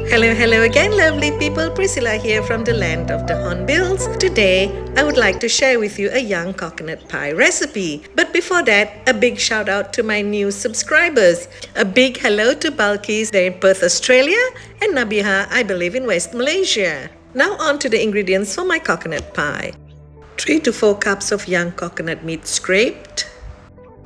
Hello again, lovely people. Priscilla here from the land of the hornbills. Today, I would like to share with you a young coconut pie recipe. But before that, a big shout out to my new subscribers. A big hello to Balkis there in Perth, Australia, and Nabiha, I believe, in West Malaysia. Now on to the ingredients for my coconut pie. 3 to 4 cups of young coconut meat scraped,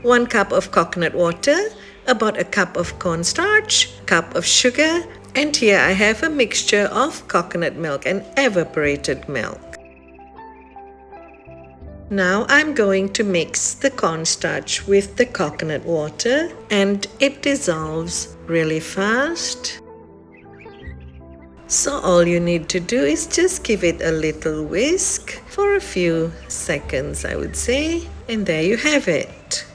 1 cup of coconut water, about a cup of cornstarch, cup of sugar, and here I have a mixture of coconut milk and evaporated milk. Now I'm going to mix the cornstarch with the coconut water, and it dissolves really fast. So all you need to do is just give it a little whisk for a few seconds, I would say, and there you have it.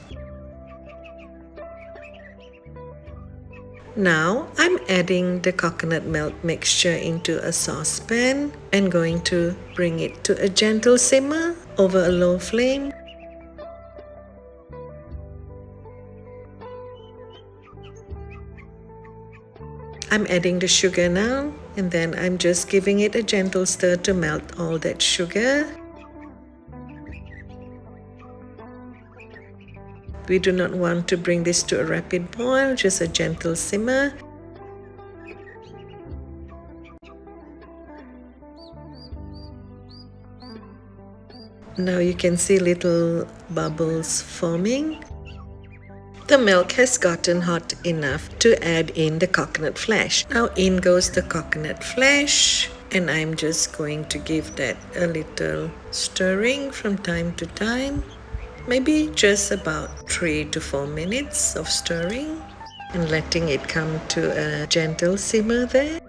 Now I'm adding the coconut milk mixture into a saucepan and going to bring it to a gentle simmer over a low flame. I'm adding the sugar now, and then I'm just giving it a gentle stir to melt all that sugar. We do not want to bring this to a rapid boil, just a gentle simmer. Now you can see little bubbles forming. The milk has gotten hot enough to add in the coconut flesh. Now in goes the coconut flesh, and I'm just going to give that a little stirring from time to time. Maybe just about 3 to 4 minutes of stirring and letting it come to a gentle simmer there.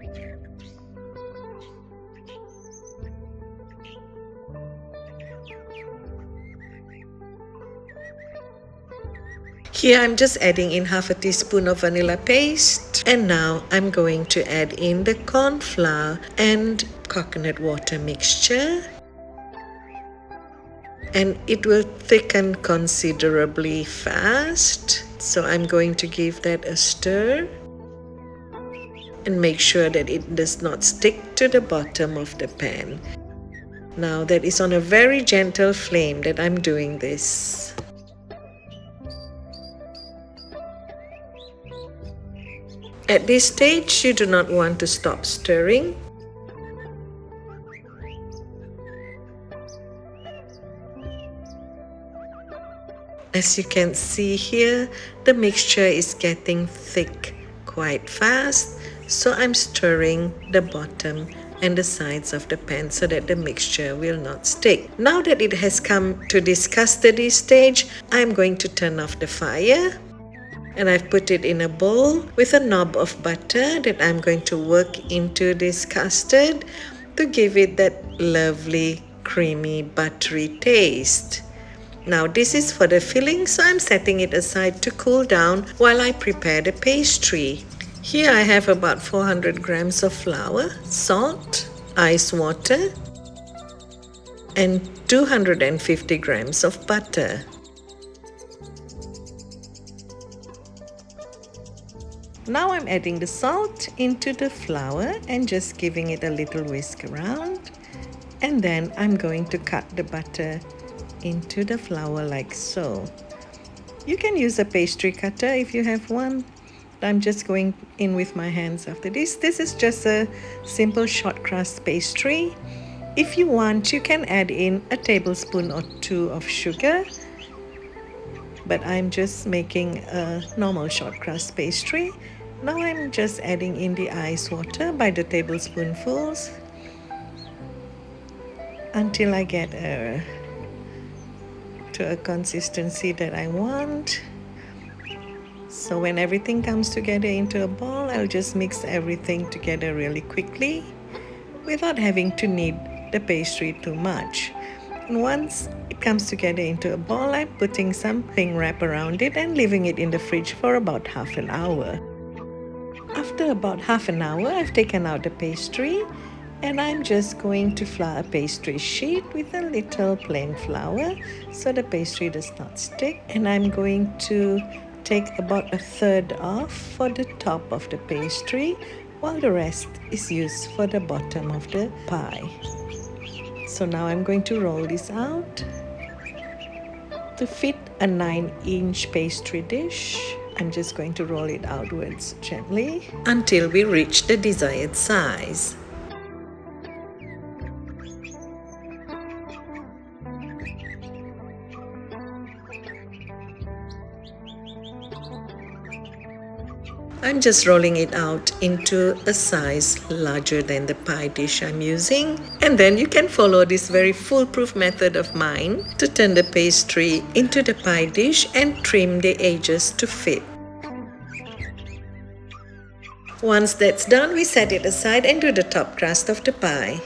Here I'm just adding in half a teaspoon of vanilla paste, and now I'm going to add in the corn flour and coconut water mixture. And it will thicken considerably fast, so I'm going to give that a stir and make sure that it does not stick to the bottom of the pan. Now that is on a very gentle flame that I'm doing this. At this stage, you do not want to stop stirring. As you can see here, the mixture is getting thick quite fast, so I'm stirring the bottom and the sides of the pan so that the mixture will not stick. Now that it has come to this custardy stage, I'm going to turn off the fire, and I've put it in a bowl with a knob of butter that I'm going to work into this custard to give it that lovely creamy buttery taste. Now this is for the filling, so I'm setting it aside to cool down while I prepare the pastry. Here I have about 400 grams of flour, salt, ice water, and 250 grams of butter. Now I'm adding the salt into the flour and just giving it a little whisk around. And then I'm going to cut the butter into the flour like so. You can use a pastry cutter if you have one. I'm just going in with my hands after this. This is just a simple shortcrust pastry. If you want, you can add in a tablespoon or 2 of sugar, but I'm just making a normal shortcrust pastry. Now I'm just adding in the ice water by the tablespoonfuls until I get to a consistency that I want. So when everything comes together into a ball, I'll just mix everything together really quickly without having to knead the pastry too much. And once it comes together into a ball, I'm putting something wrap around it and leaving it in the fridge for about half an hour. After about half an hour, I've taken out the pastry, and I'm just going to flour a pastry sheet with a little plain flour so the pastry does not stick. And I'm going to take about a third off for the top of the pastry while the rest is used for the bottom of the pie. So now I'm going to roll this out to fit a 9-inch pastry dish. I'm just going to roll it outwards gently until we reach the desired size. I'm just rolling it out into a size larger than the pie dish I'm using. And then you can follow this very foolproof method of mine to turn the pastry into the pie dish and trim the edges to fit. Once that's done, we set it aside and do the top crust of the pie.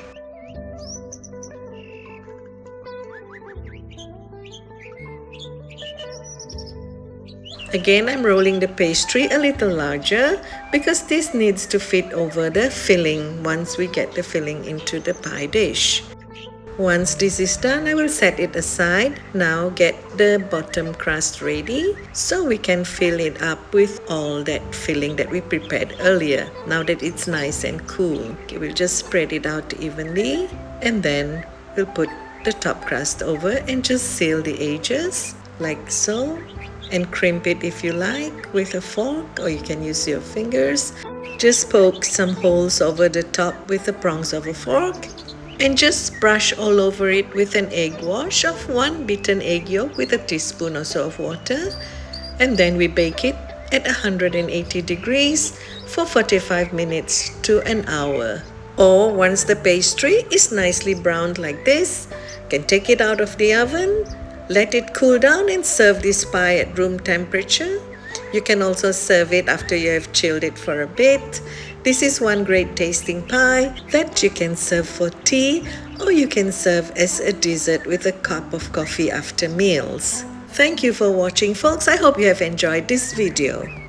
Again, I'm rolling the pastry a little larger because this needs to fit over the filling once we get the filling into the pie dish. Once this is done, I will set it aside. Now get the bottom crust ready so we can fill it up with all that filling that we prepared earlier. Now that it's nice and cool, we'll just spread it out evenly and then we'll put the top crust over and just seal the edges like so. And crimp it if you like with a fork, or you can use your fingers. Just poke some holes over the top with the prongs of a fork and just brush all over it with an egg wash of 1 beaten egg yolk with a teaspoon or so of water. And then we bake it at 180 degrees for 45 minutes to an hour. Or once the pastry is nicely browned like this, you can take it out of the oven. Let it cool down and serve this pie at room temperature. You can also serve it after you have chilled it for a bit. This is one great tasting pie that you can serve for tea, or you can serve as a dessert with a cup of coffee after meals. Thank you for watching, folks. I hope you have enjoyed this video.